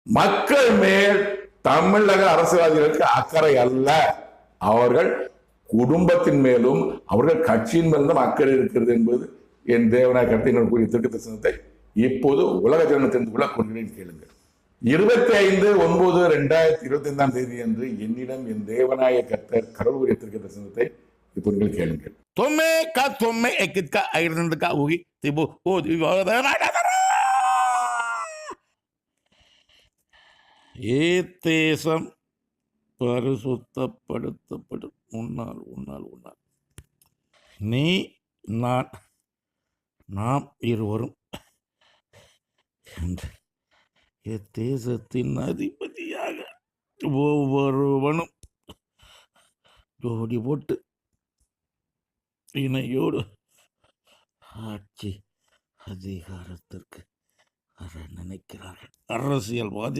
மக்கள் மேல் தமிழக அரசியல்வாதிகளுக்கு அக்கறை அல்ல. அவர்கள் குடும்பத்தின் மேலும் அவர்கள் கட்சியின் மேலும் அக்கறை இருக்கிறது என்பது என் தேவநாய கருத்தினர் கூறிய திட்ட தரிசனத்தை இப்போது உலக ஜனம் தெரிந்து கொள்ள கூறுகிறேன், கேளுங்கள். 25/9/2025 அன்று என்னிடம் என் தேவநாய கர்த்தர் கடவுள் கூறிய திட்ட தரிசனத்தை இப்போ நீங்கள் கேளுங்கள். தொம்மே எக்கிட்கா ஐரண்டுக்கா ஊகி திபு ஓ தேசம் பரிசுத்தப்படுத்தப்படும் உன்னால் உன்னால் உன்னால் நீ நான் நாம் இருவரும் தேசத்தின் அதிபதியாக ஒவ்வொருவனும் ஜோடி போட்டு இணையோடு ஆட்சி அதிகாரத்திற்கு வர நினைக்கிறார்கள். அரசியல்வாதி